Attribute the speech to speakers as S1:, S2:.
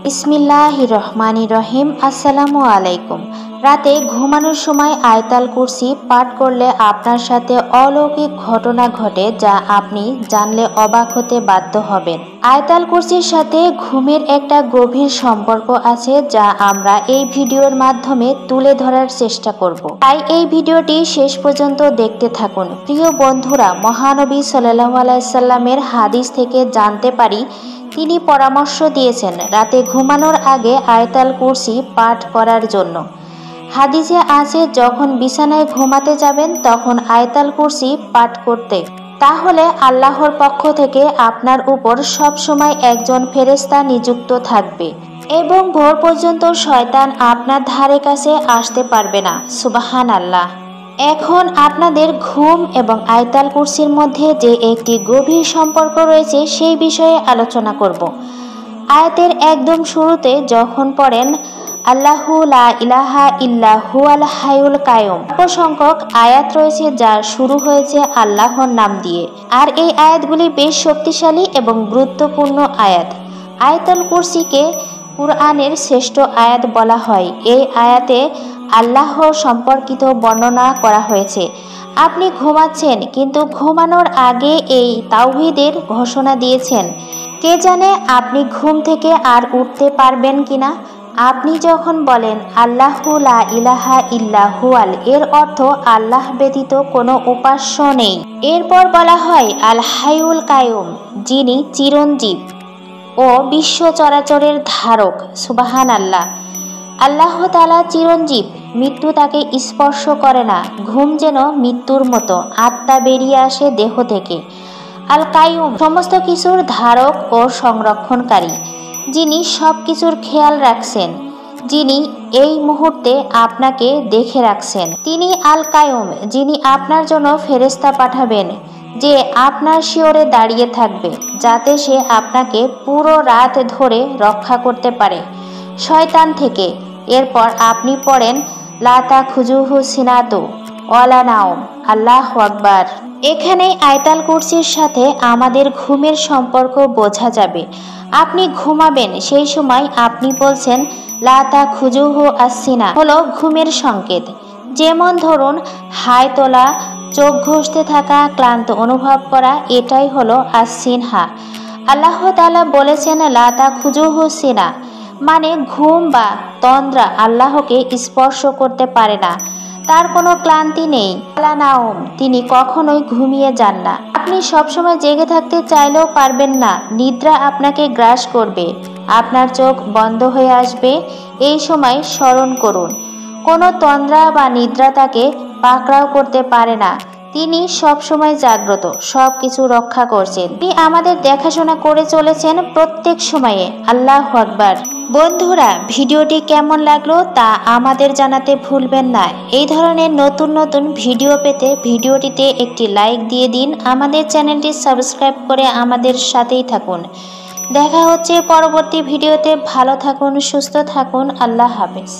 S1: বিসমিল্লাহির রহমানির রহিম। আসসালামু আলাইকুম। রাতে ঘুমানোর সময় আয়াতুল কুরসি পাঠ করলে আপনার সাথে অলৌকিক ঘটনা ঘটে, যা আপনি জানলে অবাক হতে বাধ্য হবেন। আয়াতুল কুরসির সাথে ঘুমের একটা গভীর সম্পর্ক আছে, যা আমরা এই ভিডিওর মাধ্যমে তুলে ধরার চেষ্টা করব। তাই এই ভিডিওটি শেষ পর্যন্ত দেখতে থাকুন। প্রিয় বন্ধুরা, মহানবী সাল্লাল্লাহু আলাইহি সাল্লামের হাদিস থেকে জানতে পারি, তিনি পরামর্শ দিয়েছেন রাতে ঘুমানোর আগে আয়াতুল কুরসি পাঠ করার জন্য। হাদিসে আছে, যখন বিছানায় ঘুমাতে যাবেন তখন আয়াতুল কুরসি পাঠ করতে। তাহলে আল্লাহর পক্ষ থেকে আপনার উপর সব সময় একজন ফেরেশতা নিযুক্ত থাকবে এবং ভোর পর্যন্ত শয়তান আপনার ধারে কাছে আসতে পারবে না। সুবহানাল্লাহ। এখন আপনাদের ঘুম এবং আয়াতুল কুরসির মধ্যে যে একটি গভীর সম্পর্ক রয়েছে সেই বিষয়ে আলোচনা করব। আয়াতের একদম শুরুতে যখন পড়েন আল্লাহু লা ইলাহা ইল্লা হুয়াল হাইয়ুল কাইয়ুম, সংখ্যক আয়াত রয়েছে যার শুরু হয়েছে আল্লাহর নাম দিয়ে। আর এই আয়াতগুলি বেশ শক্তিশালী এবং গুরুত্বপূর্ণ আয়াত। আয়াতুল কুরসিকে কুরআনের শ্রেষ্ঠ আয়াত বলা হয়। এই আয়াতে আল্লাহর সম্পর্কিত বর্ণনা করা হয়েছে। আপনি ঘুমাচ্ছেন, কিন্তু ঘুমানোর আগে এই তাওহীদের ঘোষণা দিয়েছেন। কে জানে আপনি ঘুম থেকে আর উঠতে পারবেন কিনা। আপনি যখন বলেন আল্লাহু লা ইলাহা ইল্লা হুয়াল, এর অর্থ আল্লাহ ব্যতীত কোনো উপাস্য নেই। এরপর বলা হয় আল হাইয়ুল কাইয়ুম, যিনি চিরঞ্জীব ও বিশ্ব চরাচরের ধারক। সুবহানাল্লাহ। আল্লাহ তাআলা চিরঞ্জীব, মৃত্যু তাকে স্পর্শ করে না। ঘুম যেন মৃত্যুর মতো, আত্মা বেরিয়ে আসে দেহ থেকে। আল কাইয়ুম, সমস্ত কিছুর ধারক ও সংরক্ষণকারী, যিনি সব কিছুর খেয়াল রাখছেন, যিনি এই মুহূর্তে আপনাকে দেখে রাখছেন। তিনি আল কাইয়ুম, যিনি আপনার জন্য ফেরেশতা পাঠাবেন, যে আপনার শিয়রে দাঁড়িয়ে থাকবে, যাতে সে আপনাকে পুরো রাত ধরে রক্ষা করতে পারে শয়তান থেকে। এরপর আপনি পড়েন লা তাখুযুহু সিনাতু ওয়ালা নাওম। আল্লাহু আকবার। এখানেই আয়াতুল কুরসির সাথে আমাদের ঘুমের সম্পর্ক বোঝা যাবে। আপনি ঘুমাবেন, সেই সময় আপনি বলছেন লা তাখুযুহু আসসিনা, হলো ঘুমের সংকেত। যেমন ধরুন, হাই তোলা, চোখ ঘষতে থাকা, ক্লান্ত অনুভব করা, এটাই হলো আসসিনহা। আল্লাহ তাআলা বলেছেন লা তাখুযুহু সিনা, মানে ঘুম বা তন্দ্রা আল্লাহকে স্পর্শ করতে পারে না, তার কোনো ক্লান্তি নেই। ওয়ালা নাওম, তিনি কখনোই ঘুমিয়ে যান না। আপনি সবসময় জেগে থাকতে চাইলেও পারবেন না, নিদ্রা আপনাকে গ্রাস করবে, আপনার চোখ বন্ধ হয়ে আসবে। এই সময় স্মরণ করুন, কোনো তন্দ্রা বা নিদ্রা তাকে পাকড়াও করতে পারে না। তিনি সব সময় জাগ্রত, সব কিছু রক্ষা করছেন। তিনি আমাদের দেখাশোনা করে চলেছেন প্রত্যেক সময়ে। আল্লাহু আকবার। বন্ধুরা, ভিডিওটি কেমন লাগলো তা আমাদের জানাতে ভুলবেন না। এই ধরনের নতুন নতুন ভিডিও পেতে ভিডিওটিতে একটি লাইক দিয়ে দিন। আমাদের চ্যানেলটি সাবস্ক্রাইব করে আমাদের সাথেই থাকুন। দেখা হচ্ছে পরবর্তী ভিডিওতে। ভালো থাকুন, সুস্থ থাকুন। আল্লাহ হাফেজ।